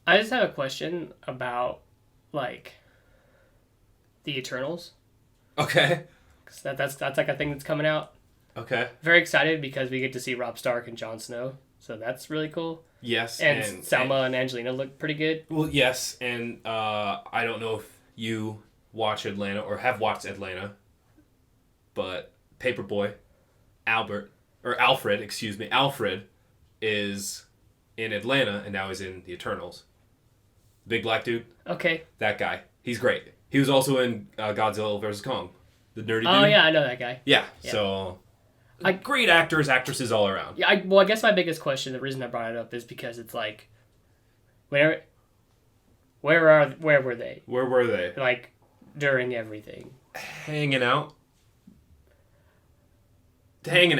I just have a question about, like, the Eternals. Okay. 'Cause that's like a thing that's coming out. Okay. Very excited because we get to see Robb Stark and Jon Snow, so that's really cool. Yes. And Selma and Angelina look pretty good. Well, yes, and I don't know if you watch Atlanta or have watched Atlanta, but Paperboy, Alfred, is in Atlanta, and now he's in the Eternals. Big black dude. Okay. That guy. He's great. He was also in Godzilla vs. Kong. The nerdy dude. Oh, yeah, I know that guy. Yeah. So, great actors, actresses all around. Yeah, I guess my biggest question, the reason I brought it up is because it's like, where were they? Where were they? Like, during everything. Hanging out. Doing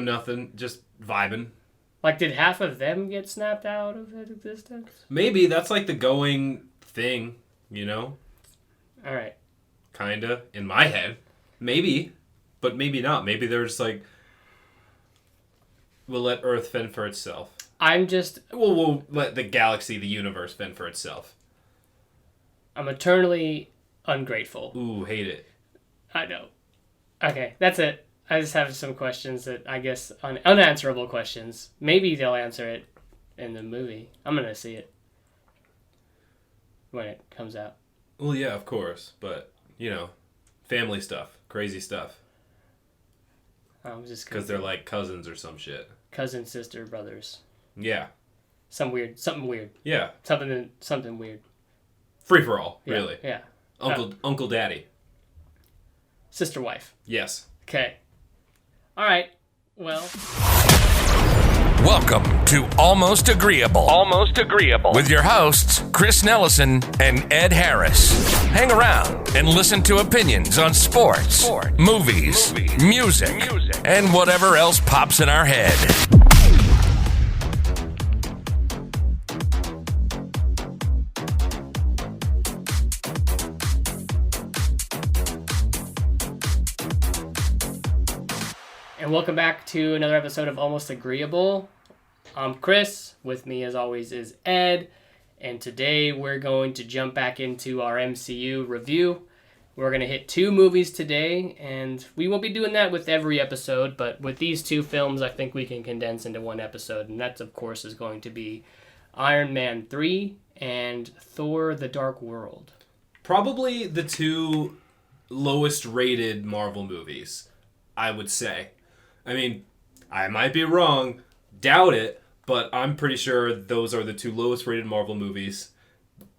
nothing. Just vibing. Like, did half of them get snapped out of existence? Maybe. That's like the going thing, you know? Alright. Kinda. In my head. Maybe. But maybe not. Maybe they're just like, we'll let Earth fend for itself. We'll let the galaxy, the universe fend for itself. I'm eternally ungrateful. Ooh, hate it. I know. Okay, that's it. I just have some questions that I guess unanswerable questions. Maybe they'll answer it in the movie. I'm gonna see it when it comes out. Well, yeah, of course, but you know, family stuff, crazy stuff. I'm just because they're like cousins or some shit. Cousin, sister, brothers. Yeah. Something weird. Yeah. Something weird. Free for all, yeah, really. Yeah. Uncle Daddy. Sister wife. Yes. Okay. All right. Well. Welcome to Almost Agreeable. Almost Agreeable. With your hosts, Chris Nellison and Ed Harris. Hang around and listen to opinions on sports, movies, music, and whatever else pops in our head. And welcome back to another episode of Almost Agreeable. I'm Chris. With me, as always, is Ed. And today we're going to jump back into our MCU review. We're going to hit 2 movies today, and we won't be doing that with every episode, but with these 2 films, I think we can condense into one episode. And that, of course, is going to be Iron Man 3 and Thor: The Dark World. Probably the 2 lowest rated Marvel movies, I would say. I mean, I might be wrong, doubt it, but I'm pretty sure those are the 2 lowest rated Marvel movies.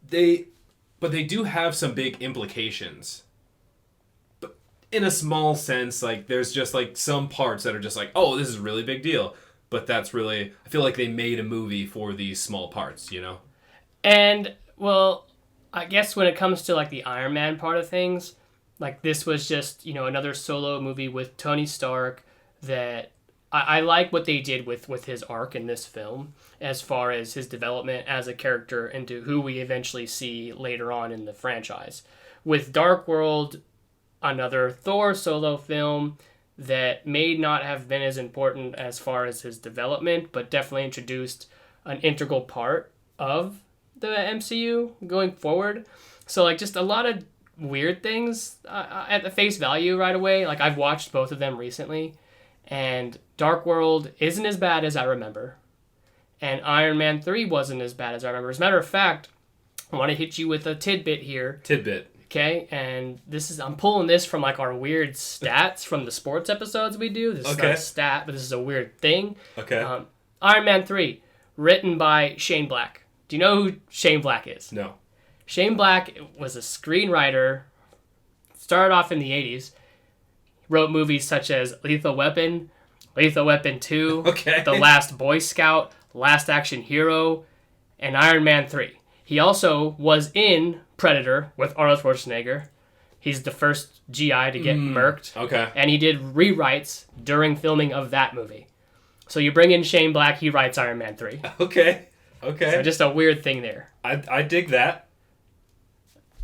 But they do have some big implications. But in a small sense, like there's just like some parts that are just like, oh, this is a really big deal. But that's really, I feel like they made a movie for these small parts, you know? And, well, I guess when it comes to like the Iron Man part of things, like this was just, you know, another solo movie with Tony Stark that I like what they did with his arc in this film as far as his development as a character into who we eventually see later on in the franchise. With Dark World, another Thor solo film that may not have been as important as far as his development, but definitely introduced an integral part of the MCU going forward. So like just a lot of weird things at the face value right away. Like I've watched both of them recently. And Dark World isn't as bad as I remember. And Iron Man 3 wasn't as bad as I remember. As a matter of fact, I want to hit you with a tidbit here. Okay? And I'm pulling this from like our weird stats from the sports episodes we do. This is not a stat, but this is a weird thing. Okay. Iron Man 3, written by Shane Black. Do you know who Shane Black is? No. Shane Black was a screenwriter, started off in the 80s. Wrote movies such as Lethal Weapon 2, The Last Boy Scout, Last Action Hero, and Iron Man 3. He also was in Predator with Arnold Schwarzenegger. He's the first GI to get murked. Okay. And he did rewrites during filming of that movie. So you bring in Shane Black, he writes Iron Man 3. Okay. So just a weird thing there. I dig that.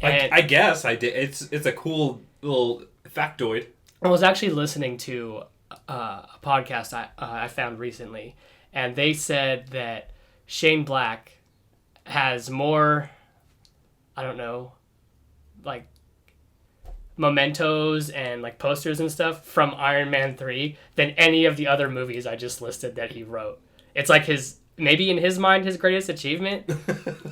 I guess I did. It's a cool little factoid. I was actually listening to a podcast I found recently, and they said that Shane Black has more, I don't know, like mementos and like posters and stuff from Iron Man 3 than any of the other movies I just listed that he wrote. It's like maybe in his mind, his greatest achievement.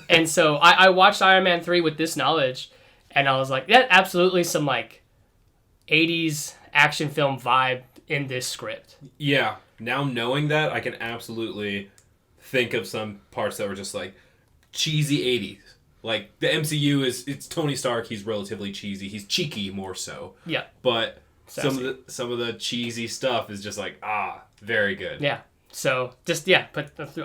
And so I watched Iron Man 3 with this knowledge, and I was like, yeah, absolutely some like 80s action film vibe in this script. Yeah. Now knowing that, I can absolutely think of some parts that were just like cheesy 80s. Like the MCU it's Tony Stark, he's relatively cheesy. He's cheeky more so. Yeah. But Sassy. some of the cheesy stuff is just like, very good. Yeah. So just I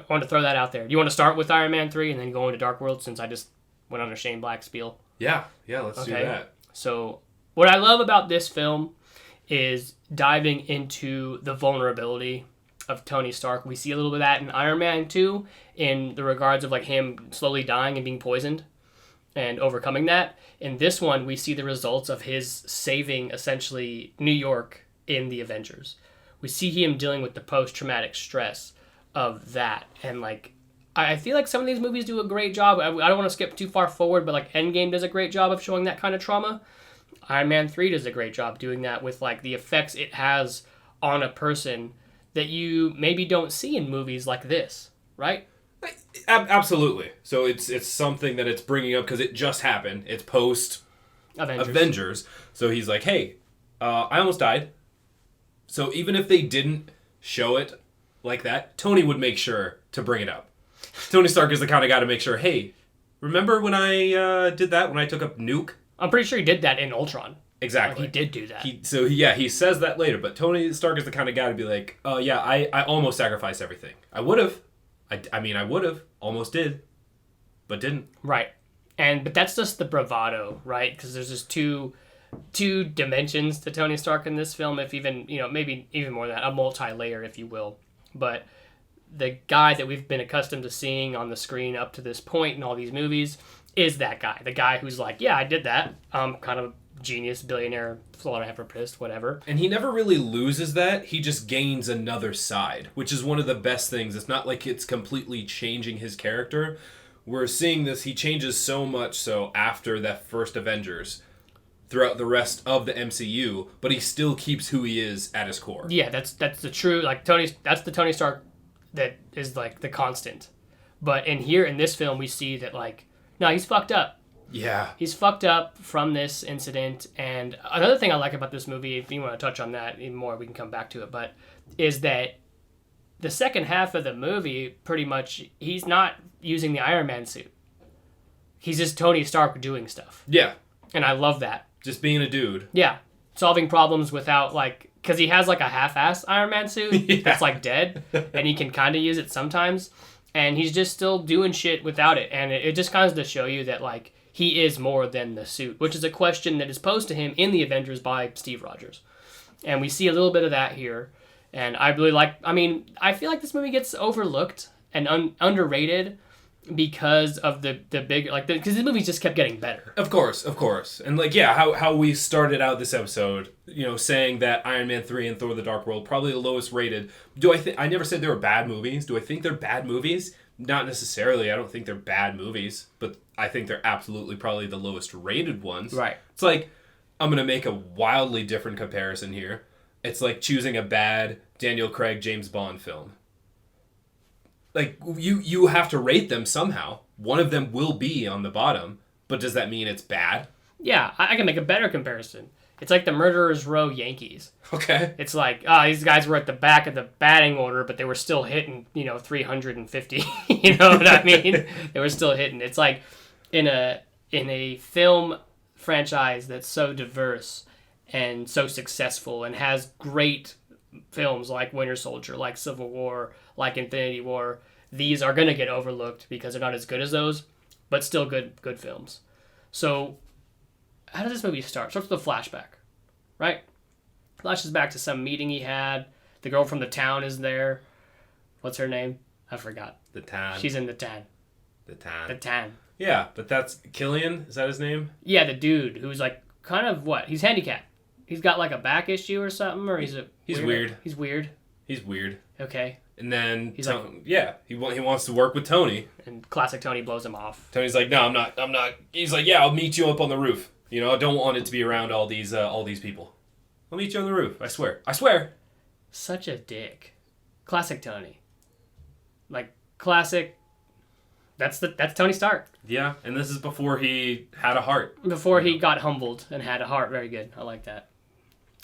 want to throw that out there. Do you want to start with Iron Man 3 and then go into Dark World, since I just went on a Shane Black spiel? Yeah, let's do that. So what I love about this film is diving into the vulnerability of Tony Stark. We see a little bit of that in Iron Man 2 in the regards of like him slowly dying and being poisoned and overcoming that. In this one, we see the results of his saving essentially New York in the Avengers. We see him dealing with the post-traumatic stress of that. And like, I feel like some of these movies do a great job. I don't want to skip too far forward, but like Endgame does a great job of showing that kind of trauma. Iron Man 3 does a great job doing that with like the effects it has on a person that you maybe don't see in movies like this, right? Absolutely. So it's something that it's bringing up because it just happened. It's post Avengers. So he's like, hey, I almost died. So even if they didn't show it like that, Tony would make sure to bring it up. Tony Stark is the kind of guy to make sure, hey, remember when I did that, when I took up Nuke? I'm pretty sure he did that in Ultron. Exactly. Like, he did do that. He says that later, but Tony Stark is the kind of guy to be like, I almost sacrificed everything. I would have. I would have. Almost did. But didn't. Right. But that's just the bravado, right? Because there's just two dimensions to Tony Stark in this film, if even, maybe even more than that, a multi-layer, if you will. But the guy that we've been accustomed to seeing on the screen up to this point in all these movies is that guy. The guy who's like, yeah, I did that. Kind of genius, billionaire, philanthropist, whatever. And he never really loses that. He just gains another side, which is one of the best things. It's not like it's completely changing his character. We're seeing this, he changes so much so after that first Avengers throughout the rest of the MCU, but he still keeps who he is at his core. Yeah, that's the true, like, that's the Tony Stark that is, like, the constant. But in this film, we see that, like, no, he's fucked up. Yeah. He's fucked up from this incident. And another thing I like about this movie, if you want to touch on that even more, we can come back to it, but is that the second half of the movie, pretty much, he's not using the Iron Man suit. He's just Tony Stark doing stuff. Yeah. And I love that. Just being a dude. Yeah. Solving problems without, like, because he has, like, a half-assed Iron Man suit that's, like, dead, and he can kind of use it sometimes, and he's just still doing shit without it. And it just kind of to show you that, like, he is more than the suit, which is a question that is posed to him in the Avengers by Steve Rogers. And we see a little bit of that here. And I really I feel like this movie gets overlooked and underrated because of the big, like, because this movie just kept getting better. Of course. And, like, yeah, how we started out this episode, saying that Iron Man 3 and Thor the Dark World, probably the lowest rated. I never said they were bad movies. Do I think they're bad movies? Not necessarily. I don't think they're bad movies, but I think they're absolutely probably the lowest rated ones. Right. It's like, I'm going to make a wildly different comparison here. It's like choosing a bad Daniel Craig James Bond film. Like, you have to rate them somehow. One of them will be on the bottom, but does that mean it's bad? Yeah, I can make a better comparison. It's like the Murderers Row Yankees. Okay. It's like, these guys were at the back of the batting order, but they were still hitting, 350. You know what I mean? They were still hitting. It's like in a film franchise that's so diverse and so successful and has great films like Winter Soldier, like Civil War, like Infinity War, these are going to get overlooked because they're not as good as those, but still good films. So how does this movie start? It starts with a flashback, right? Flashes back to some meeting he had. The girl from the town is there. What's her name? I forgot. The Tan. She's in the Tan. The Tan. The Tan. Yeah, but that's Killian? Is that his name? Yeah, the dude who's like kind of what? He's handicapped. He's got like a back issue or something, or he's weird. He's weird. He's weird. Okay. And then He's like, he wants to work with Tony. and classic Tony blows him off. Tony's like, no, I'm not. He's like, yeah, I'll meet you up on the roof. You know, I don't want it to be around all these people. I'll meet you on the roof. I swear. Such a dick. Classic Tony. Like classic. That's Tony Stark. Yeah, and this is before he had a heart. Before he got humbled and had a heart. Very good. I like that.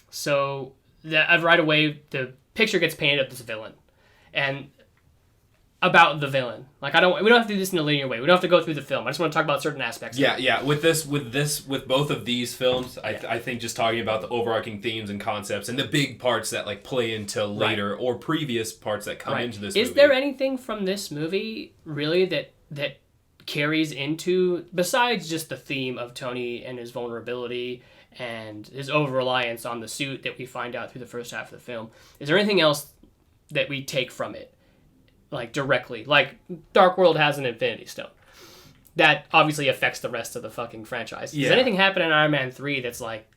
So right away the picture gets painted of this villain, and about the villain. Like we don't have to do this in a linear way. We don't have to go through the film. I just want to talk about certain aspects. Yeah. With both of these films, I think just talking about the overarching themes and concepts and the big parts that like play into later or previous parts that come into this movie. Is there anything from this movie really that carries into, besides just the theme of Tony and his vulnerability and his over-reliance on the suit that we find out through the first half of the film? Is there anything else that we take from it? Like directly, like Dark World has an Infinity Stone. That obviously affects the rest of the fucking franchise. Yeah. Does anything happen in Iron Man 3 that's like,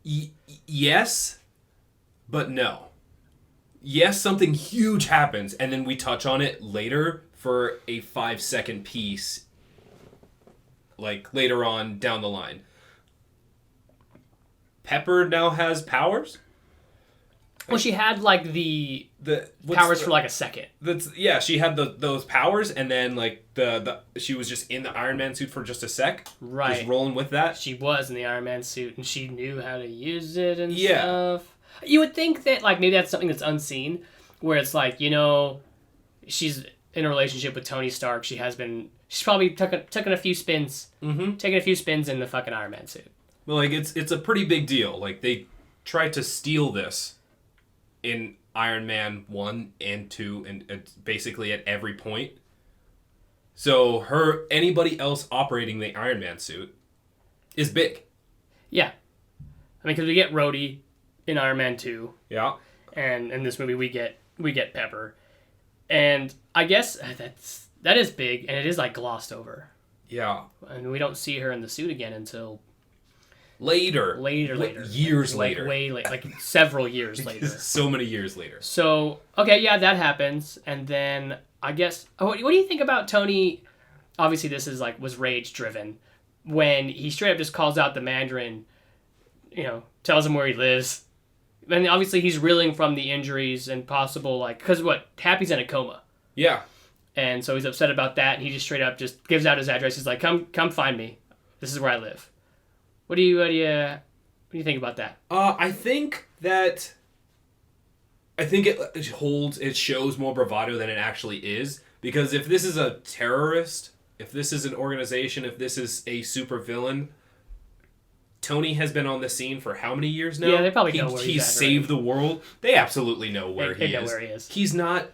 yes, but no. Yes, something huge happens, and then we touch on it later for a 5-second piece, like later on down the line. Pepper now has powers? well, she had like the powers for like a second. She had those powers, and then like she was just in the Iron Man suit for just a sec, Right. Just rolling with that. She was in the Iron Man suit, and she knew how to use it and stuff. You would think that like maybe that's something that's unseen, where it's like, you know, she's in a relationship with Tony Stark. She's probably taken a few spins, taking a few spins in the fucking Iron Man suit. Well, like it's a pretty big deal. Like they tried to steal this in Iron Man 1 and 2 and basically at every point. So anybody else operating the Iron Man suit is big. Yeah. I mean, because we get Rhodey in Iron Man 2. Yeah. And in this movie we get Pepper. And I guess that is big, and it is like glossed over. Yeah. And we don't see her in the suit again until Later. Years later. Way later. Like several years later. So many years later. So, okay, yeah, that happens. And then, I guess, what do you think about Tony? Obviously, this is was rage-driven. When he straight up just calls out the Mandarin, you know, tells him where he lives. And obviously, he's reeling from the injuries and possible, because Happy's in a coma. Yeah. And so he's upset about that, and he just straight up just gives out his address. He's like, come find me. This is where I live. What do you think about that? I think it shows more bravado than it actually is, because if this is a terrorist, if this is an organization, if this is a supervillain, Tony has been on the scene for how many years now? Yeah, they probably know where he's saved the world. They absolutely know where he is. They know where he is. He's not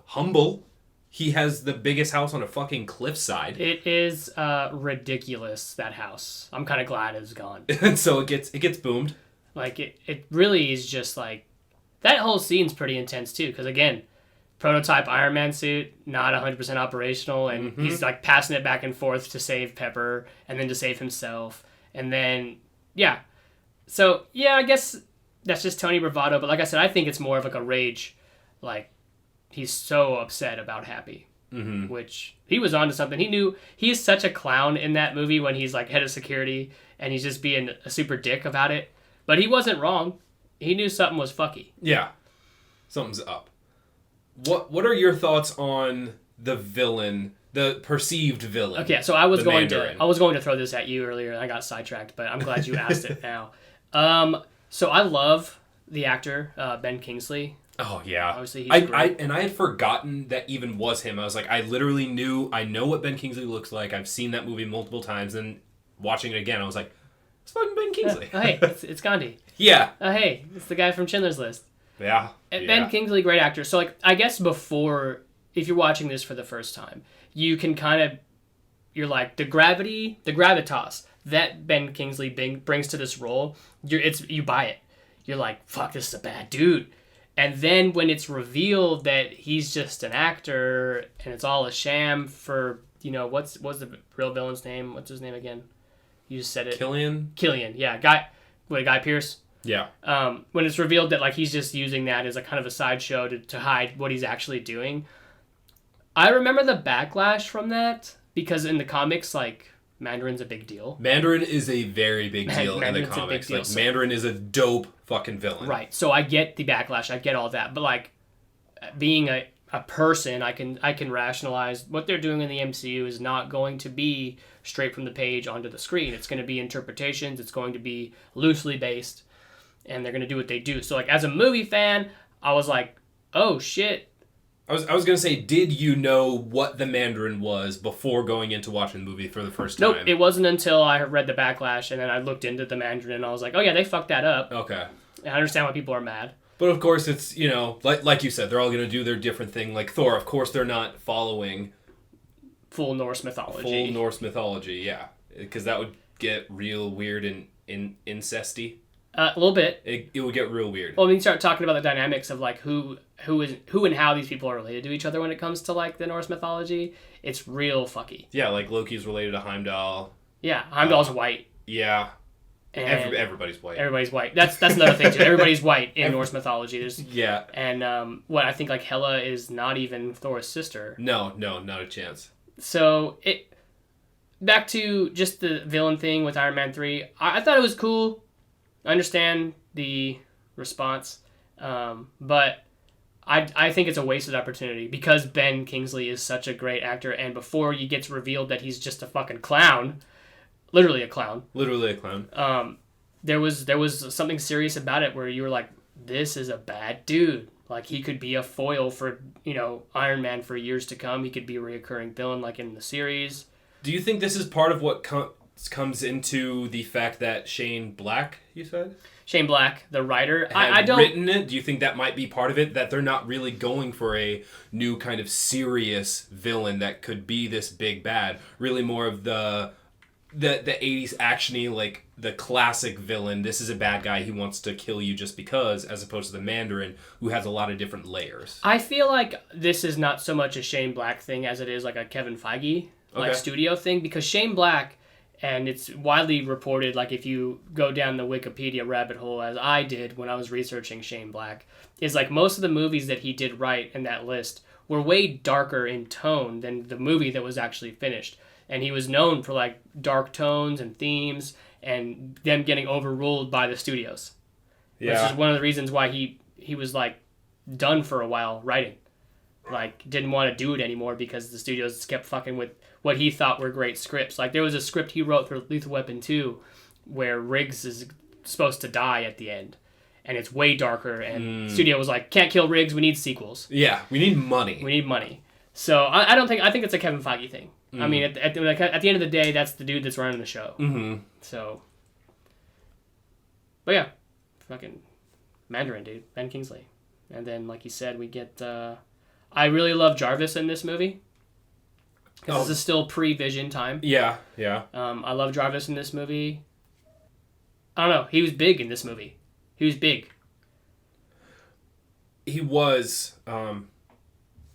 humble. He has the biggest house on a fucking cliffside. It is ridiculous, that house. I'm kind of glad it's gone. And so it gets boomed. It really is just that whole scene's pretty intense too, because again, prototype Iron Man suit, not 100% operational, and he's passing it back and forth to save Pepper and then to save himself. And then, yeah. So, yeah, I guess that's just Tony bravado, but like I said, I think it's more of a rage, he's so upset about Happy, which he was onto something. He knew he's such a clown in that movie when he's head of security and he's just being a super dick about it. But he wasn't wrong. He knew something was fucky. Yeah, something's up. What are your thoughts on the villain, the perceived villain? Okay, so I was going to throw this at you earlier and I got sidetracked, but I'm glad you asked it now. So I love the actor Ben Kingsley. Oh yeah, obviously he's great. I had forgotten that even was him. I was like, I know what Ben Kingsley looks like. I've seen that movie multiple times, and watching it again, I was like, it's fucking Ben Kingsley. Hey, it's Gandhi. Yeah. Hey, it's the guy from Schindler's List. Yeah. Ben Kingsley, great actor. So I guess before, if you're watching this for the first time, you can you're like the gravitas that Ben Kingsley brings to this role. You buy it. You're like, fuck, this is a bad dude. And then when it's revealed that he's just an actor and it's all a sham for, what's the real villain's name? What's his name again? You just said it. Killian, yeah. Guy Pearce? Yeah. When it's revealed that like he's just using that as a kind of a sideshow to hide what he's actually doing. I remember the backlash from that because in the comics, like, Mandarin's a big deal. Mandarin is a very big deal in the comics. Like, Mandarin is a dope fucking villain. Right. So I get the backlash. I get all that. But, like, being a person, I can rationalize what they're doing in the MCU is not going to be straight from the page onto the screen. It's going to be interpretations. It's going to be loosely based. And they're going to do what they do. So, like, as a movie fan, I was like, oh, shit. I was going to say, did you know what the Mandarin was before going into watching the movie for the first time? Nope, it wasn't until I read the backlash and then I looked into the Mandarin and I was like, oh, yeah, they fucked that up. Okay. And I understand why people are mad. But, of course, it's, you know, like you said, they're all going to do their different thing. Like Thor, of course, they're not following full Norse mythology. Full Norse mythology, yeah. Because that would get real weird and incesty. A little bit. It would get real weird. Well, we start talking about the dynamics of like who and how these people are related to each other when it comes to like the Norse mythology. It's real fucky. Yeah, like Loki's related to Heimdall. Yeah, Heimdall's white. Yeah. And everybody's white. Everybody's white. That's another thing too. Everybody's white in Norse mythology. Yeah. And what I think like Hela is not even Thor's sister. No, not a chance. So back to just the villain thing with Iron Man 3. I thought it was cool. I understand the response, but I think it's a wasted opportunity because Ben Kingsley is such a great actor, and before you gets revealed that he's just a fucking clown, literally a clown. There was something serious about it where you were like, this is a bad dude. Like he could be a foil for Iron Man for years to come. He could be a reoccurring villain like in the series. Do you think this is part of what comes into the fact that Shane Black, you said? Shane Black, the writer, I don't written it. Do you think that might be part of it? That they're not really going for a new kind of serious villain that could be this big bad. Really more of the 80s actiony, like the classic villain. This is a bad guy. He wants to kill you just because, as opposed to the Mandarin, who has a lot of different layers. I feel like this is not so much a Shane Black thing as it is like a Kevin Feige studio thing, because Shane Black. And it's widely reported, like if you go down the Wikipedia rabbit hole, as I did when I was researching Shane Black, is like most of the movies that he did write in that list were way darker in tone than the movie that was actually finished. And he was known for like dark tones and themes and them getting overruled by the studios. Yeah. Which is one of the reasons why he was like done for a while writing. Like didn't want to do it anymore because the studios kept fucking with what he thought were great scripts. Like there was a script he wrote for Lethal Weapon 2 where Riggs is supposed to die at the end. And it's way darker and the studio was like, can't kill Riggs, we need sequels. Yeah, we need money. So I think it's a Kevin Feige thing. I mean, at the end of the day, that's the dude that's running the show. Mm-hmm. So, but yeah, fucking Mandarin, dude, Ben Kingsley. And then, like you said, we get, I really love Jarvis in this movie. Because this is still pre-Vision time. Yeah. I love Jarvis in this movie. I don't know. He was big in this movie. He was big. He was.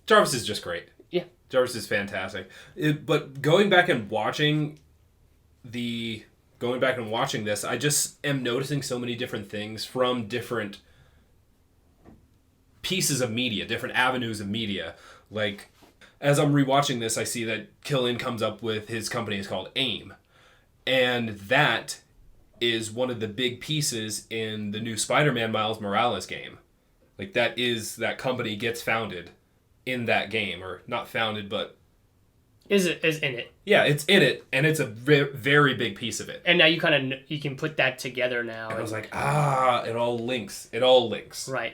Jarvis is just great. Yeah. Jarvis is fantastic. But going back and watching this, I just am noticing so many different things from different pieces of media, different avenues of media. Like, as I'm rewatching this, I see that Killian comes up with his company is called AIM. And that is one of the big pieces in the new Spider-Man Miles Morales game. Like, that company gets founded in that game. Or not founded, but... Is in it. Yeah, it's in it, and it's a very big piece of it. And now you can put that together now. And I was like, it all links. It all links. Right.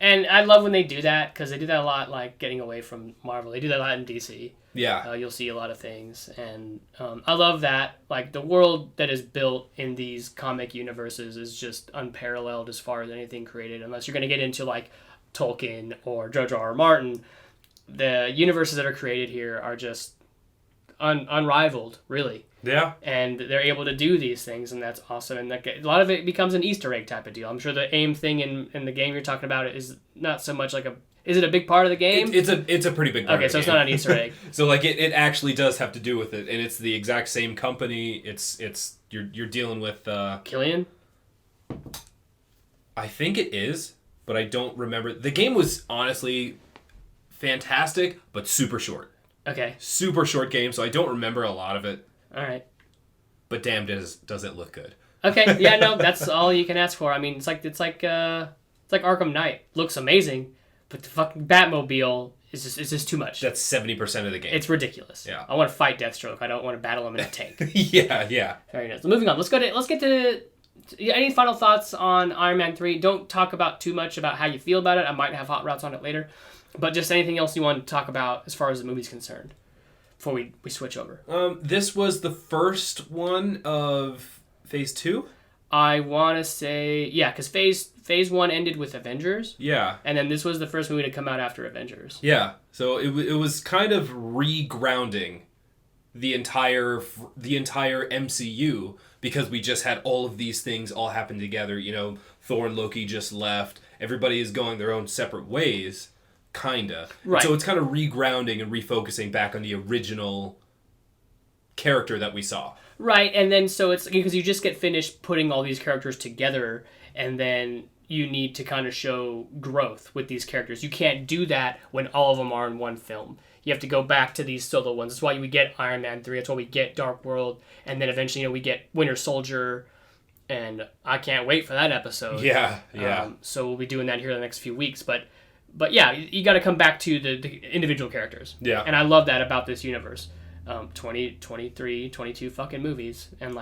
And I love when they do that, because they do that a lot, like, getting away from Marvel. They do that a lot in DC. Yeah. You'll see a lot of things. And I love that. Like, the world that is built in these comic universes is just unparalleled as far as anything created. Unless you're going to get into, like, Tolkien or George R.R. Martin. The universes that are created here are just unrivaled, really. Yeah. And they're able to do these things, and that's awesome. And a lot of it becomes an Easter egg type of deal. I'm sure the AIM thing in the game you're talking about is not so much like a... Is it a big part of the game? It's a pretty big part of the game. Okay, so it's not an Easter egg. So like it actually does have to do with it, and it's the exact same company. You're dealing with... Killian? I think it is, but I don't remember. The game was honestly fantastic, but super short. Okay. Super short game, so I don't remember a lot of it. All right. But damn, does it look good. Okay, yeah, no, that's all you can ask for. I mean, it's like Arkham Knight. Looks amazing, but the fucking Batmobile is just too much. That's 70% of the game. It's ridiculous. Yeah. I want to fight Deathstroke. I don't want to battle him in a tank. yeah. Very nice. Moving on. Let's get to any final thoughts on Iron Man 3. Don't talk about too much about how you feel about it. I might have hot routes on it later. But just anything else you want to talk about as far as the movie's concerned before we switch over. This was the first one of Phase 2? I want to say, yeah, because phase 1 ended with Avengers. Yeah. And then this was the first movie to come out after Avengers. Yeah. So it was kind of regrounding the entire MCU because we just had all of these things all happen together. You know, Thor and Loki just left. Everybody is going their own separate ways, kinda. Right. So it's kind of regrounding and refocusing back on the original character that we saw. Right, and then so it's because you just get finished putting all these characters together, and then you need to kind of show growth with these characters. You can't do that when all of them are in one film. You have to go back to these solo ones. That's why we get Iron Man 3. That's why we get Dark World, and then eventually, we get Winter Soldier, and I can't wait for that episode. Yeah. So we'll be doing that here in the next few weeks, but yeah, you got to come back to the individual characters. Yeah. And I love that about this universe. 20, 23, 22 fucking movies, and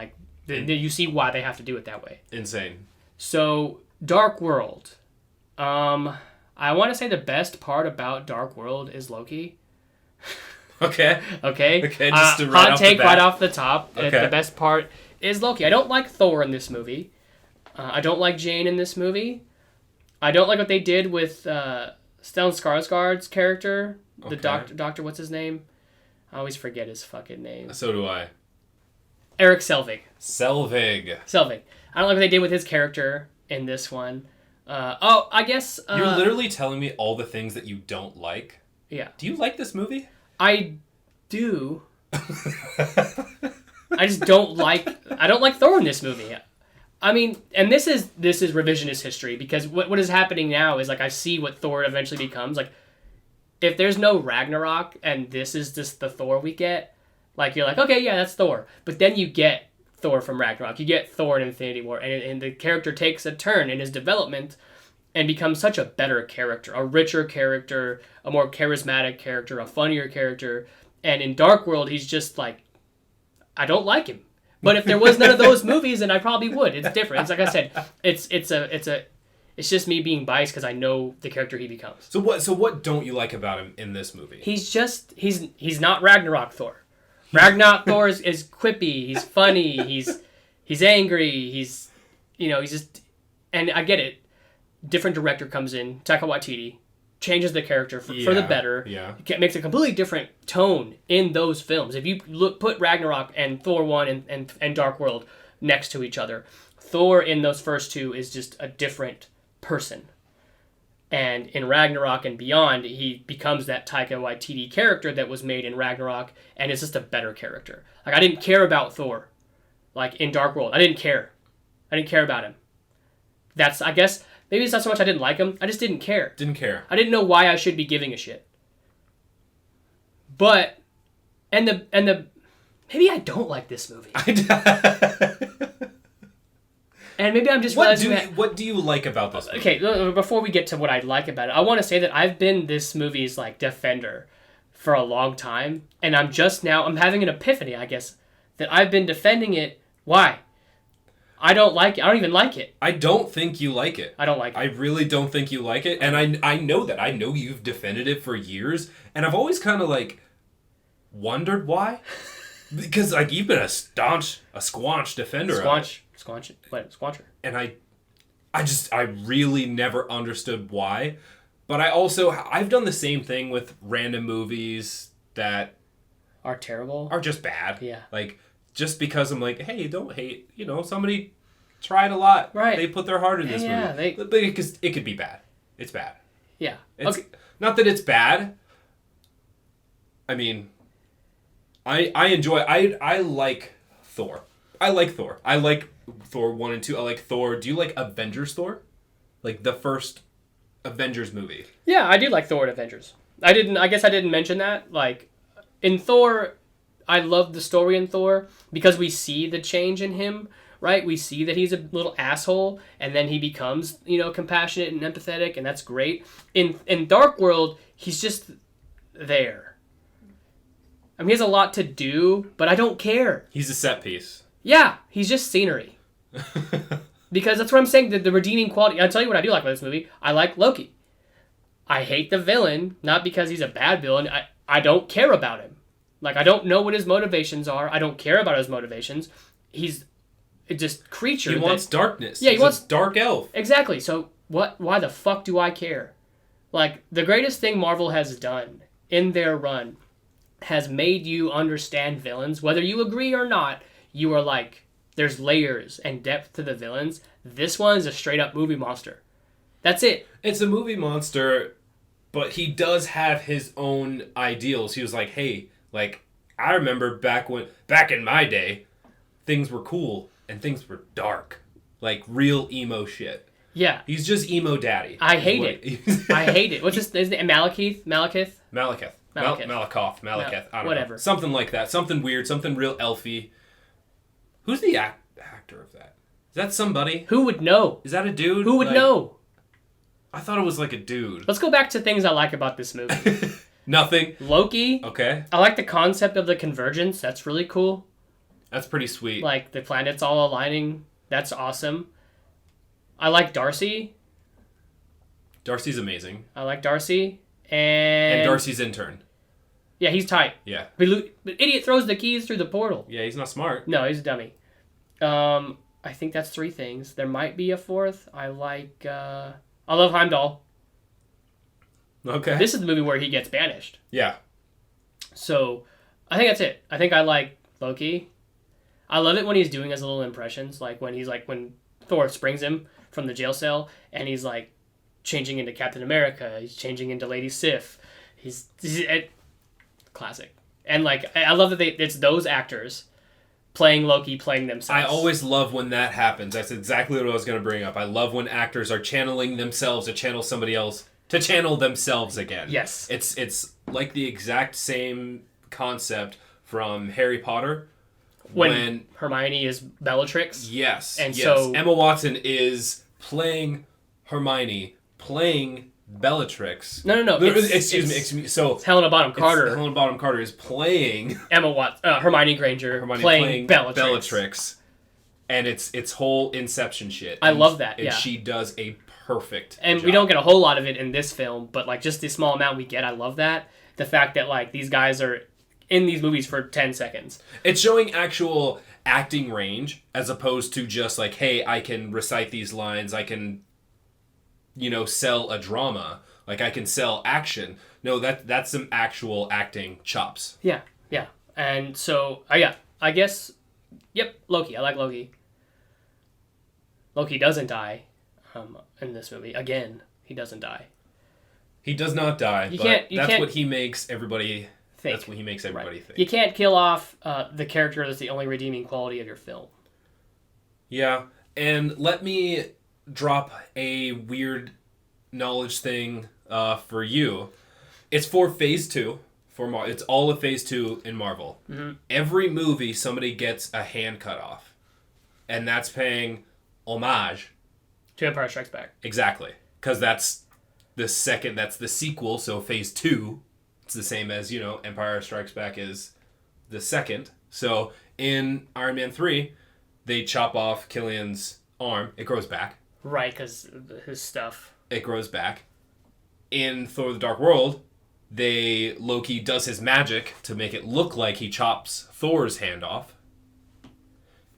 you see why they have to do it that way. Insane. So Dark World, I want to say the best part about Dark World is Loki. Okay. Just to hot take right off the top. Okay. The best part is Loki. I don't like Thor in this movie. I don't like Jane in this movie. I don't like what they did with Stellan Skarsgård's character, the doctor. What's his name? I always forget his fucking name. So do I. Eric Selvig. Selvig. I don't like what they did with his character in this one. I guess... You're literally telling me all the things that you don't like? Yeah. Do you like this movie? I do. I just don't like... I don't like Thor in this movie. I mean, and this is revisionist history, because what is happening now is, I see what Thor eventually becomes. If there's no Ragnarok and this is just the Thor we get, you're like, okay, yeah, that's Thor. But then you get Thor from Ragnarok. You get Thor in Infinity War. And the character takes a turn in his development and becomes such a better character, a richer character, a more charismatic character, a funnier character. And in Dark World, he's just I don't like him. But if there was none of those movies, then I probably would. It's different. It's like I said, it's just me being biased because I know the character he becomes. So what don't you like about him in this movie? He's not Ragnarok Thor. Ragnarok Thor is quippy, he's funny, he's angry, he's just, and I get it. Different director comes in, Taika Waititi, changes the character for the better. Yeah. Makes a completely different tone in those films. If you put Ragnarok and Thor 1 and Dark World next to each other, Thor in those first two is just a different person. And in Ragnarok and beyond, he becomes that Taika Waititi character that was made in Ragnarok, and it's just a better character. I didn't care about Thor, in Dark World. I didn't care about him. I guess, maybe it's not so much I didn't like him, I just didn't care. I didn't know why I should be giving a shit. But, and the maybe I don't like this movie. And maybe I'm just realizing what do you like about this movie? Okay, before we get to what I like about it, I want to say that I've been this movie's defender for a long time, and I'm having an epiphany, I guess, that I've been defending it. Why? I don't like it. I don't even like it. I don't think you like it. I don't like it. I really don't think you like it, and I know that. I know you've defended it for years, and I've always kind of wondered why. Because you've been a squanch defender of it. Squancher. And I really never understood why. But I've done the same thing with random movies that are terrible. Are just bad. Yeah. Just because I'm hey, don't hate. Somebody tried a lot. Right. They put their heart in this movie. But because it could be bad. It's bad. Yeah. It's not that it's bad. I mean, I enjoy. I like Thor. I like Thor. I like Thor 1 and 2. I like Thor. Do you like Avengers Thor? like the first Avengers movie. Yeah, I do like Thor and Avengers. I guess I didn't mention that. Like, in Thor, I love the story in Thor because we see the change in him, right? We see that he's a little asshole, and then he becomes, compassionate and empathetic, and that's great. In Dark World, he's just there. I mean, he has a lot to do, but I don't care. He's a set piece. Yeah, he's just scenery. Because that's what I'm saying, the redeeming quality. I'll tell you what I do like about this movie. I like Loki. I hate the villain, not because he's a bad villain. I don't care about him. Like, I don't know what his motivations are. I don't care about his motivations. He's just creature. He wants darkness. Yeah, he wants a dark elf. Exactly. So why the fuck do I care? Like, the greatest thing Marvel has done in their run has made you understand villains. Whether you agree or not, you are like, there's layers and depth to the villains. This one is a straight up movie monster. That's it. It's a movie monster, but he does have his own ideals. He was like, hey, like, I remember back in my day, things were cool and things were dark. Like, real emo shit. Yeah. He's just emo daddy. I hate it. I hate it. What's his name? Malekith? Malakoff. I don't know. Whatever. Something like that. Something weird. Something real elfy. Who's the actor of that? Is that somebody? Who would know? Is that a dude? Who would know? I thought it was like a dude. Let's go back to things I like about this movie. Nothing. Loki. Okay. I like the concept of the convergence. That's really cool. That's pretty sweet. Like, the planets all aligning. That's awesome. I like Darcy. Darcy's amazing. I like Darcy. And Darcy's intern. Yeah, he's tight. Yeah. But idiot throws the keys through the portal. Yeah, he's not smart. No, he's a dummy. I think that's 3 things. There might be a 4th. I love Heimdall. Okay. This is the movie where he gets banished. Yeah. So, I think that's it. I think I like Loki. I love it when he's doing his little impressions, like when Thor springs him from the jail cell, and he's like changing into Captain America. He's changing into Lady Sif. He's classic. And like, I love that it's those actors playing Loki, playing themselves. I always love when that happens. That's exactly what I was going to bring up. I love when actors are channeling themselves to channel somebody else to channel themselves again. Yes. It's like the exact same concept from Harry Potter. When Hermione is Bellatrix. Yes. And yes. so Emma Watson is playing Hermione, playing Bellatrix. No. Excuse me. So it's Helena Bonham Carter. Helena Bonham Carter is playing Hermione Granger. Playing Bellatrix. And it's whole Inception shit. I love that. And she does a perfect And job. we don't get a whole lot of it in this film, but like just the small amount we get, I love that. The fact that like these guys are in these movies for 10 seconds. It's showing actual acting range as opposed to just like, hey, I can recite these lines, I can, sell a drama, like I can sell action. No, that's some actual acting chops. Yeah. And so, I guess, Loki. I like Loki. Loki doesn't die in this movie. Again, he doesn't die. He does not die, that's what he makes everybody think. That's what he makes everybody think. You can't kill off the character that's the only redeeming quality of your film. Yeah, and let me drop a weird knowledge thing for you. It's for Phase 2. It's all of Phase 2 in Marvel. Mm-hmm. Every movie, somebody gets a hand cut off. And that's paying homage. To Empire Strikes Back. Exactly. Because that's the sequel, so Phase 2, it's the same as, Empire Strikes Back is the second. So in Iron Man 3, they chop off Killian's arm. It grows back. Right, because his stuff. It grows back. In Thor the Dark World, Loki does his magic to make it look like he chops Thor's hand off.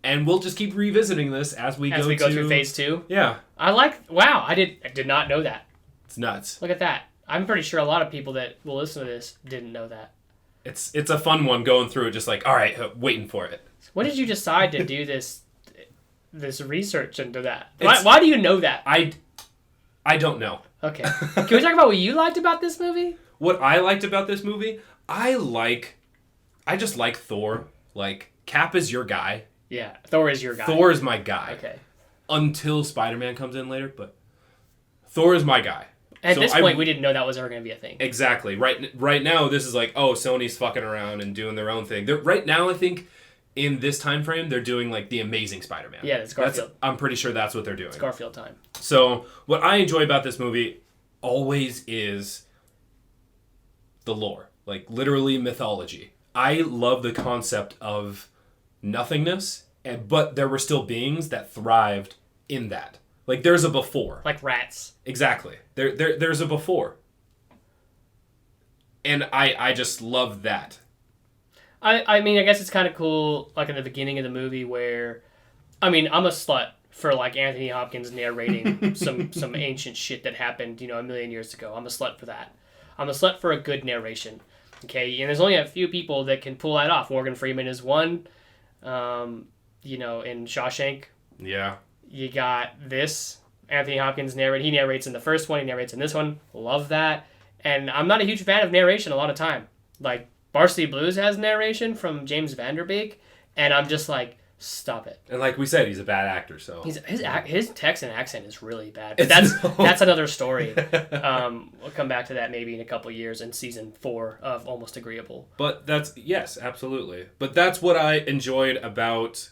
And we'll just keep revisiting this as we go through Phase 2? Yeah. Wow, I did not know that. It's nuts. Look at that. I'm pretty sure a lot of people that will listen to this didn't know that. It's a fun one going through it, just like, all right, waiting for it. When did you decide to do this research into that? Why do you know that? I don't know. Okay. Can we talk about what you liked about this movie? What I liked about this movie? I just like Thor. Like, Cap is your guy. Yeah, Thor is your guy. Thor is my guy. Okay. Until Spider-Man comes in later, but Thor is my guy. At this point, we didn't know that was ever going to be a thing. Exactly. Right now, this is like, oh, Sony's fucking around and doing their own thing. Right now, I think, in this time frame, they're doing, like, the Amazing Spider-Man. Yeah, it's Garfield. I'm pretty sure that's what they're doing. It's Garfield time. So, what I enjoy about this movie always is the lore. Like, literally mythology. I love the concept of nothingness, but there were still beings that thrived in that. Like, there's a before. Like rats. Exactly. There's a before. And I just love that. I mean, I guess it's kind of cool, like, in the beginning of the movie where... I mean, I'm a slut for, like, Anthony Hopkins narrating some ancient shit that happened, a million years ago. I'm a slut for that. I'm a slut for a good narration. Okay? And there's only a few people that can pull that off. Morgan Freeman is one. In Shawshank. Yeah. You got this. Anthony Hopkins narrates. He narrates in the first one. He narrates in this one. Love that. And I'm not a huge fan of narration a lot of time. Like, Varsity Blues has narration from James Van Der Beek. And I'm just like, stop it. And like we said, he's a bad actor, so... His Texan accent is really bad. But that's another story. We'll come back to that maybe in a couple years in season 4 of Almost Agreeable. But yes, absolutely. But that's what I enjoyed about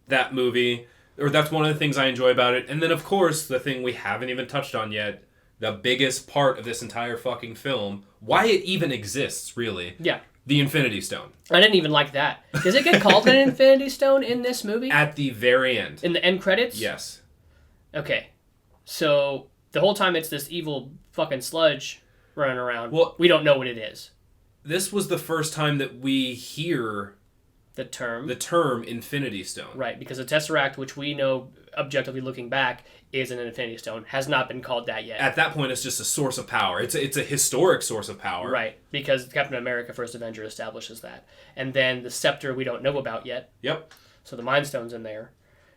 that movie... Or that's one of the things I enjoy about it. And then, of course, the thing we haven't even touched on yet, the biggest part of this entire fucking film, why it even exists, really. Yeah. The Infinity Stone. I didn't even like that. Does it get called an Infinity Stone in this movie? At the very end. In the end credits? Yes. Okay. So, the whole time it's this evil fucking sludge running around. Well, we don't know what it is. This was the first time that we hear... The term Infinity Stone. Right, because the Tesseract, which we know objectively looking back, is an Infinity Stone, has not been called that yet. At that point, it's just a source of power. It's a historic source of power. Right, because Captain America First Avenger establishes that. And then the Scepter we don't know about yet. Yep. So the Mind Stone's in there.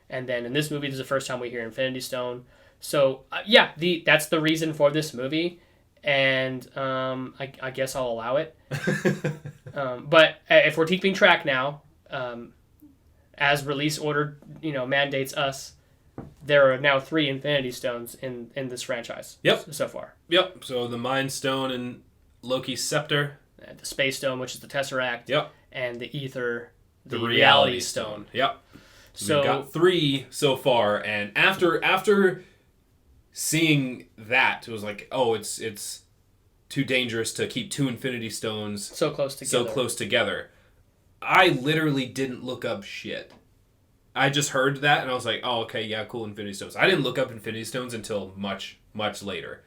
And then in this movie, this is the first time we hear Infinity Stone. So, that's the reason for this movie. And I guess I'll allow it. But if we're keeping track now... as release order, mandates us, there are now 3 Infinity Stones in this franchise. Yep. So far. Yep. So the Mind Stone and Loki's Scepter. The Space Stone, which is the Tesseract. Yep. And the Ether, the Reality Stone. Yep. So we've got 3 so far, and after seeing that, it was like, oh, it's too dangerous to keep 2 Infinity Stones so close together. I literally didn't look up shit. I just heard that and I was like, oh, okay, yeah, cool, Infinity Stones. I didn't look up Infinity Stones until much, much later.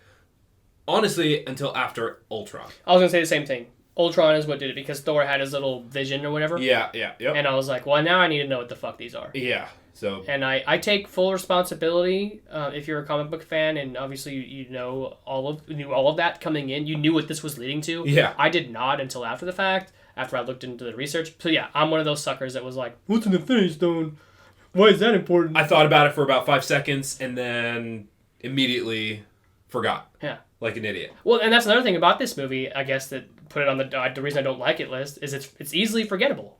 Honestly, until after Ultron. I was going to say the same thing. Ultron is what did it because Thor had his little vision or whatever. Yeah. And I was like, well, now I need to know what the fuck these are. Yeah. So. And I take full responsibility if you're a comic book fan, and obviously you know all of that coming in. You knew what this was leading to. Yeah. I did not until after the fact. After I looked into the research. So yeah, I'm one of those suckers that was like, what's an Infinity Stone? Why is that important? I thought about it for about 5 seconds and then immediately forgot. Yeah. Like an idiot. Well, and that's another thing about this movie, I guess, that put it on the reason I don't like it list, is it's easily forgettable.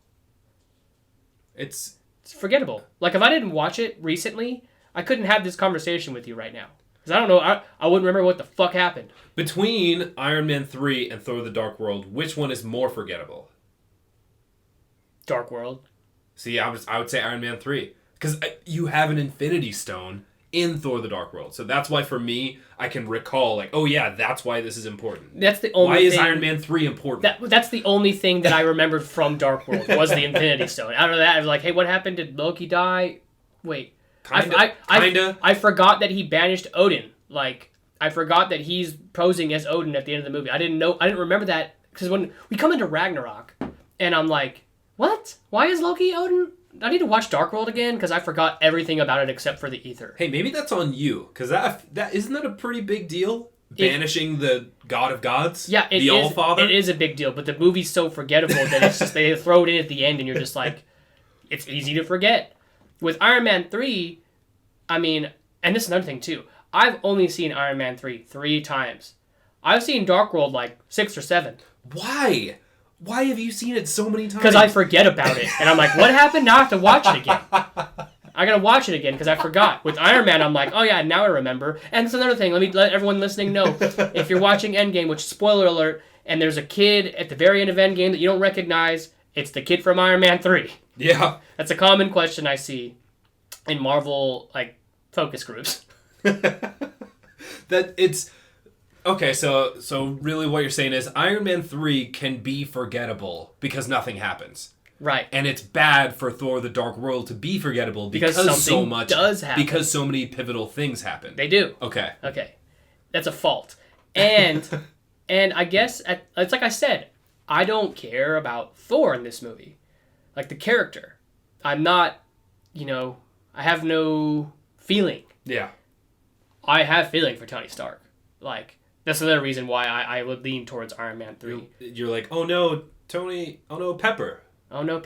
It's forgettable. Like, if I didn't watch it recently, I couldn't have this conversation with you right now. Because I don't know, I wouldn't remember what the fuck happened. Between Iron Man 3 and Thor the Dark World, which one is more forgettable? Dark World. See, I would say Iron Man 3. Because you have an Infinity Stone in Thor the Dark World. So that's why, for me, I can recall, like, oh yeah, that's why this is important. That's the only Why is Iron Man 3 important? That's the only thing that I remembered from Dark World, was the Infinity Stone. Out of that, I was like, hey, what happened? Did Loki die? Wait. Kinda. I forgot that he banished Odin. Like, I forgot that he's posing as Odin at the end of the movie. I didn't remember that, because when we come into Ragnarok, and I'm like, what? Why is Loki Odin? I need to watch Dark World again, because I forgot everything about it except for the ether. Hey, maybe that's on you, because that isn't that a pretty big deal? Banishing the God of Gods? Yeah, the All-Father? It is a big deal, but the movie's so forgettable that it's just, they throw it in at the end, and you're just like, it's easy to forget. With Iron Man 3, I mean, and this is another thing too, I've only seen Iron Man 3 times. I've seen Dark World like 6 or 7. Why? Why have you seen it so many times? Because I forget about it. And I'm like, what happened? Now I have to watch it again. I gotta watch it again because I forgot. With Iron Man, I'm like, oh yeah, now I remember. And it's another thing. Let everyone listening know. If you're watching Endgame, which spoiler alert, and there's a kid at the very end of Endgame that you don't recognize, it's the kid from Iron Man 3. Yeah. That's a common question I see in Marvel focus groups. That it's okay. So really, what you're saying is Iron Man 3 can be forgettable because nothing happens. Right. And it's bad for Thor: The Dark World to be forgettable because something so much does happen. Because so many pivotal things happen. They do. Okay. That's a fault. And I guess it's like I said, I don't care about Thor in this movie. Like the character. I'm not, I have no feeling. Yeah. I have feeling for Tony Stark. Like, that's another reason why I would lean towards Iron Man 3. You're like, oh no, Tony, oh no, Pepper. Oh no,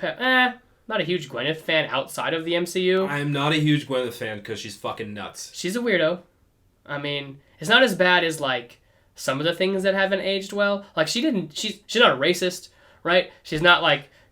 not a huge Gwyneth fan outside of the MCU. I'm not a huge Gwyneth fan because she's fucking nuts. She's a weirdo. I mean, it's not as bad as, some of the things that haven't aged well. Like, she's not a racist, right? She's not,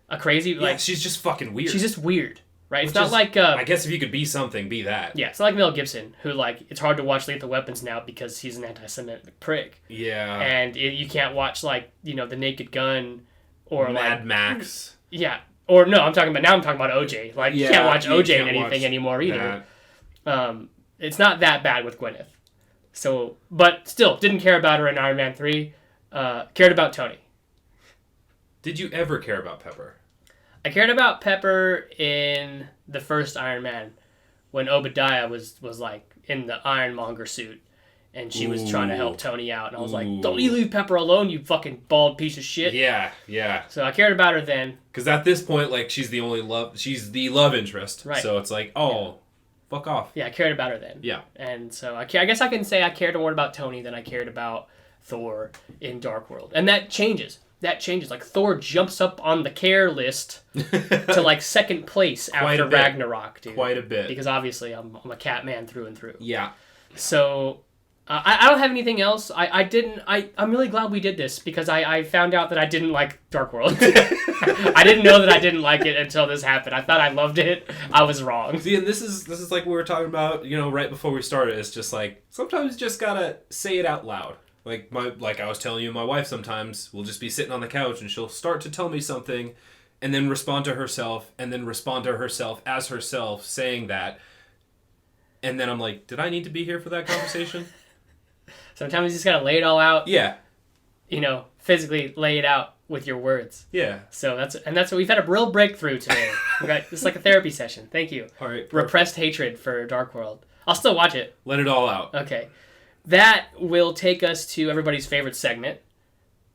a crazy, Yeah, she's just fucking weird. She's just weird, right? Which it's not I guess if you could be something, be that. Yeah, it's not like Mel Gibson, who, it's hard to watch Lethal Weapons now because he's an anti-Semitic prick. Yeah. And you can't watch, The Naked Gun or, Mad Max. Yeah. Or, no, I'm talking about OJ. You can't watch OJ in anything anymore either. It's not that bad with Gwyneth. So, but still, didn't care about her in Iron Man 3. Cared about Tony. Did you ever care about Pepper? I cared about Pepper in the first Iron Man when Obadiah was in the Ironmonger suit and she was trying to help Tony out. And I was like, don't you leave Pepper alone, you fucking bald piece of shit. Yeah, yeah. So I cared about her then. Because at this point, she's the love interest. Right. So it's fuck off. Yeah, I cared about her then. Yeah. And so I guess I can say I cared more about Tony than I cared about Thor in Dark World. And that changes. Thor jumps up on the care list to second place after Ragnarok, dude. Quite a bit. Because obviously I'm a cat man through and through. Yeah. So I don't have anything else. I'm really glad we did this because I found out that I didn't like Dark World. I didn't know that I didn't like it until this happened. I thought I loved it. I was wrong. See, and this is like we were talking about, right before we started. It's just sometimes you just gotta say it out loud. Like I was telling you, my wife sometimes will just be sitting on the couch and she'll start to tell me something and then respond to herself and then respond to herself as herself saying that. And then I'm like, did I need to be here for that conversation? Sometimes you just gotta lay it all out. Yeah. Physically lay it out with your words. Yeah. So that's what we've had a real breakthrough today. This is like a therapy session. Thank you. All right. Perfect. Repressed hatred for Dark World. I'll still watch it. Let it all out. Okay. That will take us to everybody's favorite segment,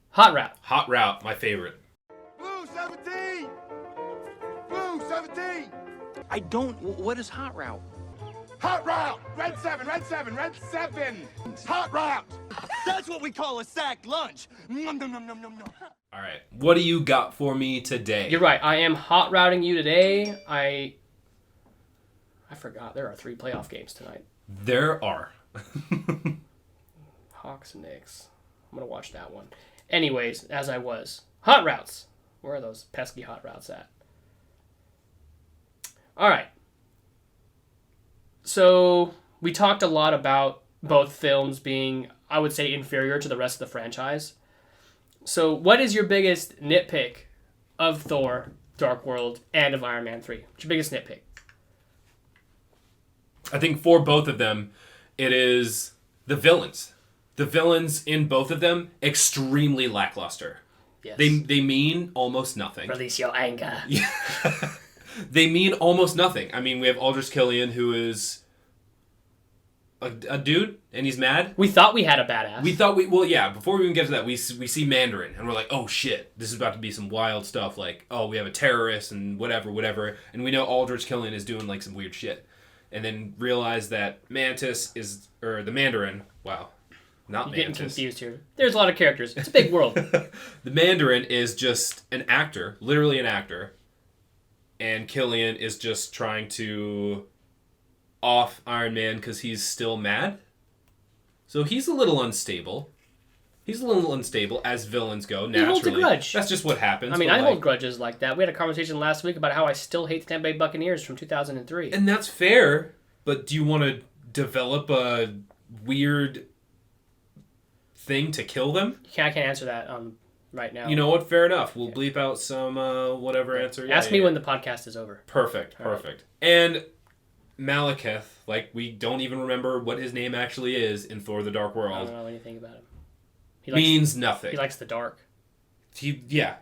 Hot Route. Hot Route, my favorite. Blue 17! Blue 17! What is Hot Route? Hot route! Red 7, red 7, red 7! Hot route! That's what we call a sack lunch. Nom, nom, nom, nom, nom, nom. All right. What do you got for me today? You're right. I am hot routing you today. I forgot. There are 3 playoff games tonight. There are. Hawks and Knicks. I'm going to watch that one. Anyways, as I was. Hot routes. Where are those pesky hot routes at? All right. So, we talked a lot about both films being, I would say, inferior to the rest of the franchise. So, what is your biggest nitpick of Thor, Dark World, and of Iron Man 3? What's your biggest nitpick? I think for both of them, it is the villains. The villains in both of them, extremely lackluster. Yes. They mean almost nothing. Release your anger. Yeah. They mean almost nothing. I mean, we have Aldrich Killian, who is a dude, and he's mad. We thought we had a badass. Before we even get to that, we see Mandarin, and we're like, oh shit, this is about to be some wild stuff, we have a terrorist, and whatever, and we know Aldrich Killian is doing, some weird shit. And then realize that the Mandarin, wow, not You're Mantis. getting confused here. There's a lot of characters. It's a big world. The Mandarin is just an actor, literally an actor, and Killian is just trying to off Iron Man because he's still mad. So he's a little unstable. He's a little unstable, as villains go, naturally. He holds a grudge. That's just what happens. I mean, I hold grudges like that. We had a conversation last week about how I still hate the Tampa Bay Buccaneers from 2003. And that's fair, but do you want to develop a weird thing to kill them? I can't answer that right now. You know what? Fair enough. We'll bleep out some whatever answer. Ask me when the podcast is over. Perfect. And Malekith, like, we don't even remember what his name actually is in Thor the Dark World. I don't know anything about him. Means nothing. He likes the dark. Yeah.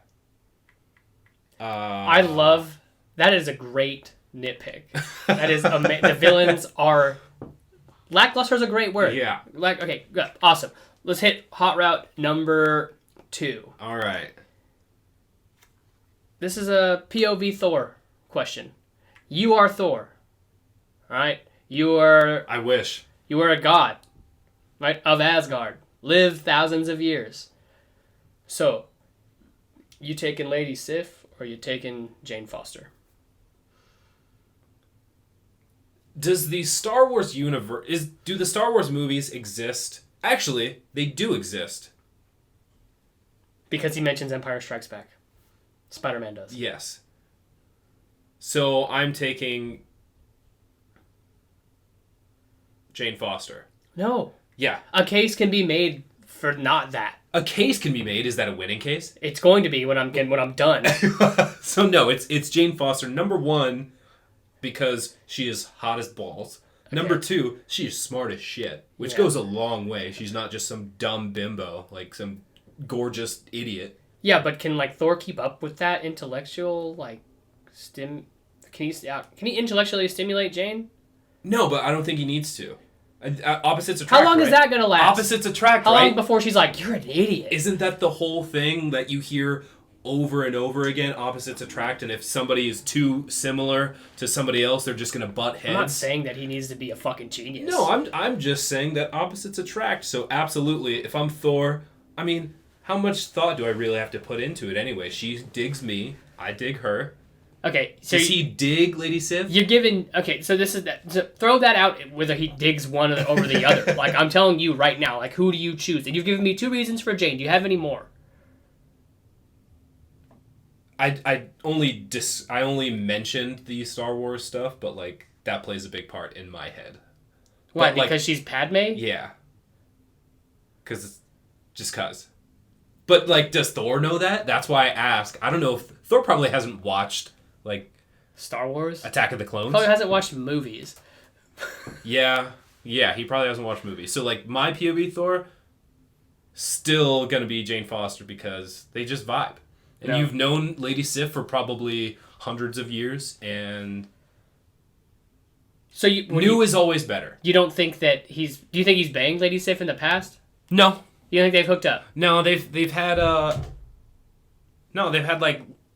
I love... That is a great nitpick. That is... the villains are... Lackluster is a great word. Yeah. Okay, good. Awesome. Let's hit hot route number 2. All right. This is a POV Thor question. You are Thor. All right? You are... I wish. You are a god, right, of Asgard. Lived thousands of years. So, you taking Lady Sif or you taking Jane Foster? Does the Star Wars universe... Do the Star Wars movies exist? Actually, they do exist. Because he mentions Empire Strikes Back. Spider-Man does. Yes. So, I'm taking Jane Foster. No. Yeah. A case can be made for not that. A case can be made. Is that a winning case? It's going to be when I'm done. So no, it's Jane Foster. Number 1, because she is hot as balls. Okay. Number 2, she is smart as shit, which goes a long way. She's not just some dumb bimbo, like some gorgeous idiot. Yeah, but can Thor keep up with that intellectual Can he intellectually stimulate Jane? No, but I don't think he needs to. Opposites attract. How long is that going to last? Opposites attract, How long before she's like, you're an idiot? Isn't that the whole thing that you hear over and over again? Opposites attract, and if somebody is too similar to somebody else, they're just going to butt heads. I'm not saying that he needs to be a fucking genius. No, I'm just saying that opposites attract. So absolutely, if I'm Thor, I mean, how much thought do I really have to put into it anyway? She digs me, I dig her. Okay, so does he dig Lady Sif? You're giving... Okay, so this is that. So throw that out whether he digs one over the other. I'm telling you right now, who do you choose? And you've given me 2 reasons for Jane. Do you have any more? I only mentioned the Star Wars stuff, but that plays a big part in my head. Why? Because she's Padme? Yeah. Just cause. But does Thor know that? That's why I ask. I don't know if Thor probably hasn't watched Star Wars? Attack of the Clones? Probably hasn't watched movies. Yeah, he probably hasn't watched movies. So, my POV Thor, still gonna be Jane Foster because they just vibe. And you've known Lady Sif for probably hundreds of years, and so new is always better. You don't think that do you think he's banged Lady Sif in the past? No. You think they've hooked up? No, they've had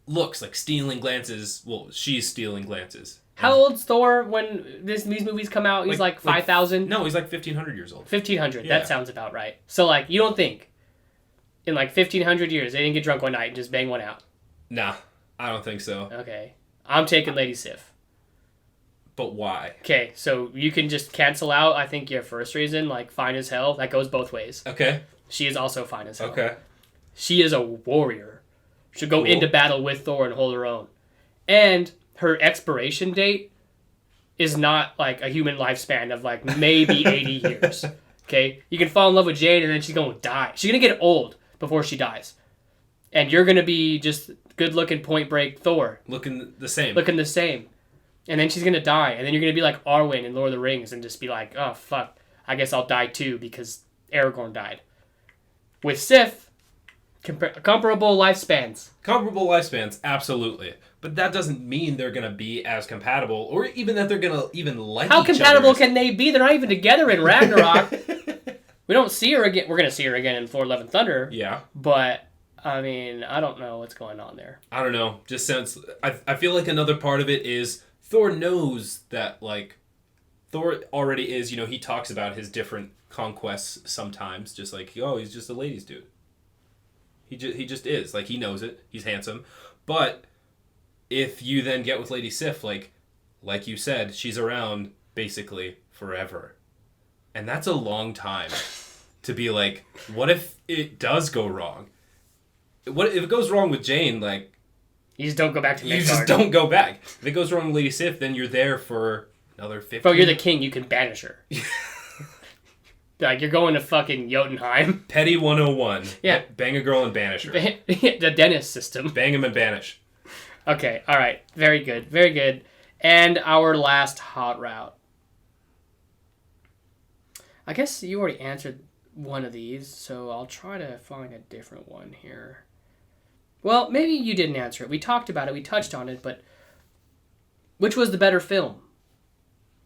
looks, stealing glances. Well, she's stealing glances. How old's Thor when these movies come out? He's 5,000? No, he's 1,500 years old. 1,500, yeah. That sounds about right. So, you don't think in 1,500 years they didn't get drunk one night and just bang one out? Nah, I don't think so. Okay. I'm taking Lady Sif. But why? Okay, so you can just cancel out, I think, your first reason, fine as hell. That goes both ways. Okay. She is also fine as hell. Okay. She is a warrior. Should go into battle with Thor and hold her own. And her expiration date is not a human lifespan of maybe 80 years. Okay? You can fall in love with Jade and then she's going to die. She's going to get old before she dies. And you're going to be just good looking Point Break Thor. Looking the same. And then she's going to die. And then you're going to be like Arwen in Lord of the Rings and just be like, oh, fuck. I guess I'll die too because Aragorn died. With Sif, comparable lifespans. Comparable lifespans, absolutely. But that doesn't mean they're going to be as compatible or even that they're going to even like each other. How compatible can they be? They're not even together in Ragnarok. We don't see her again. We're going to see her again in Thor: Love and Thunder. Yeah. But, I don't know what's going on there. I don't know. Just since I feel like another part of it is Thor knows that, Thor already is, he talks about his different conquests sometimes, just he's just a ladies dude. He just is. He knows it. He's handsome. But if you then get with Lady Sif, like you said, she's around basically forever. And that's a long time. to be like, what if it does go wrong? What if it goes wrong with Jane? Like, you just don't go back to you Midgard. just don't go back. If it goes wrong with Lady Sif, then you're there for another 15. Bro, you're the king. You can banish her. Like, you're going to fucking Jotunheim. Petty 101. Yeah. Bang a girl and banish her. The dentist system. Bang him and banish. Okay, all right. Very good. Very good. And our last hot route. I guess you already answered one of these, so I'll try to find a different one here. Well, maybe you didn't answer it. We talked about it. We touched on it, but which was the better film?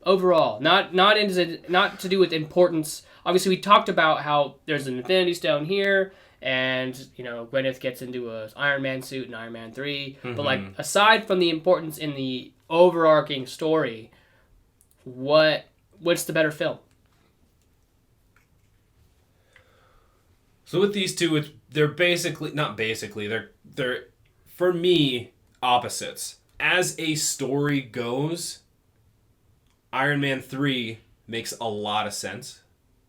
Overall, not to do with importance. Obviously, we talked about how there's an Infinity Stone here, and you know Gwyneth gets into a Iron Man suit in Iron Man 3. Mm-hmm. But like aside from the importance in the overarching story, what's the better film? So with these two, they're for me opposites. As a story goes, Iron Man 3 makes a lot of sense.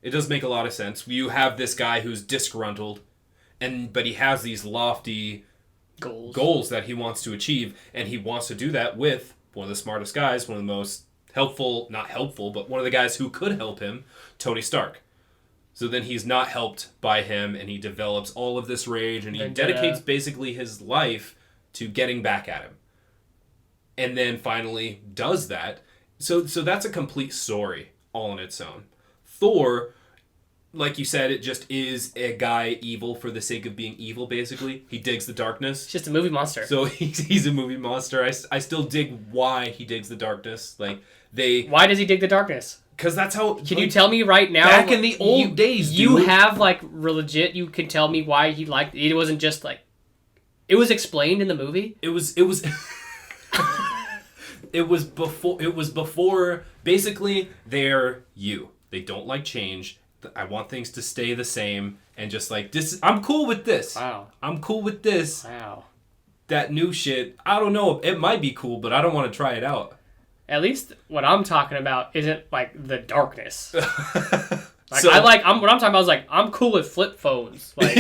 It does make a lot of sense. You have this guy who's disgruntled, but he has these lofty goals that he wants to achieve, and he wants to do that with one of the smartest guys, one of the most not helpful, but one of the guys who could help him, Tony Stark. So then he's not helped by him, and he develops all of this rage, and he dedicates basically his life to getting back at him. And then finally does that. So that's a complete story all on its own. Thor, like you said, it just is a guy evil for the sake of being evil, basically. He digs the darkness. It's just a movie monster. So he's a movie monster. I still dig why he digs the darkness. Like Why does he dig the darkness? Because that's how... Can you tell me right now? Back in the old days, dude. You have, like, legit, you can tell me why he liked it. It wasn't just, like... It was explained in the movie? It was... It was before... Basically, they're you. They don't like change. I want things to stay the same. And just like, I'm cool with this. Wow. I'm cool with this. Wow. That new shit, I don't know. It might be cool, but I don't want to try it out. At least what I'm talking about isn't like the darkness. Like So, what I'm talking about is like I'm cool with flip phones. Like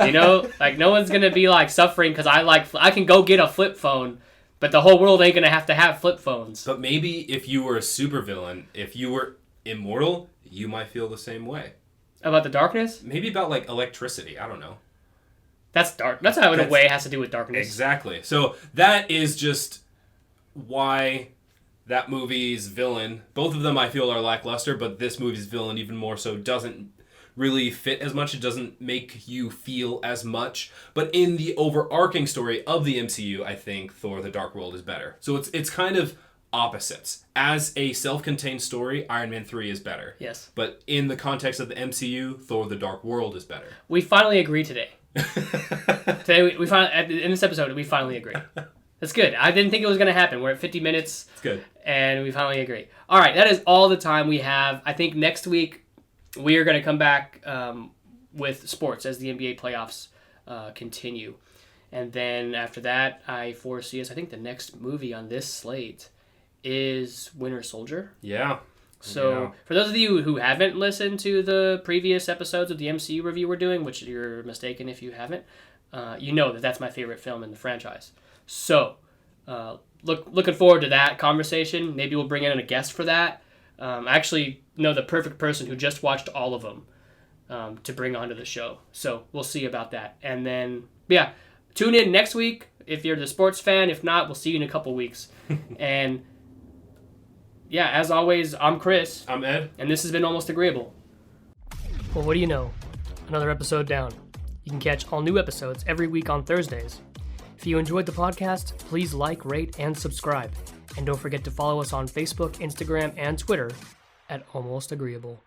you know, like no one's gonna be like suffering because I can go get a flip phone, but the whole world ain't gonna have to have flip phones. But maybe if you were a supervillain, if you were immortal, you might feel the same way. About the darkness? Maybe about like electricity. I don't know. That's dark. That's how in a way it has to do with darkness. Exactly. So that is just why that movie's villain, both of them I feel are lackluster, but this movie's villain even more so doesn't really fit as much. It doesn't make you feel as much. But in the overarching story of the MCU, I think Thor: The Dark World is better. So it's kind of opposites. As a self-contained story, Iron Man 3 is better. Yes. But in the context of the MCU, Thor: The Dark World is better. We finally agree today. Today we finally in this episode we finally agree. That's good. I didn't think it was going to happen. We're at 50 minutes. It's good. And we finally agree. All right, that is all the time we have. I think next week we are going to come back with sports as the NBA playoffs continue. And then after that, I foresee us, I think the next movie on this slate is Winter Soldier. Yeah. So for those of you who haven't listened to the previous episodes of the MCU review we're doing, which you're mistaken if you haven't, you know that that's my favorite film in the franchise. So, looking forward to that conversation. Maybe we'll bring in a guest for that. I actually know the perfect person who just watched all of them to bring onto the show. So, we'll see about that. And then, yeah, tune in next week if you're the sports fan. If not, we'll see you in a couple weeks. And, yeah, as always, I'm Chris. I'm Ed. And this has been Almost Agreeable. Well, what do you know? Another episode down. You can catch all new episodes every week on Thursdays. If you enjoyed the podcast, please like, rate, and subscribe. And don't forget to follow us on Facebook, Instagram, and Twitter at Almost Agreeable.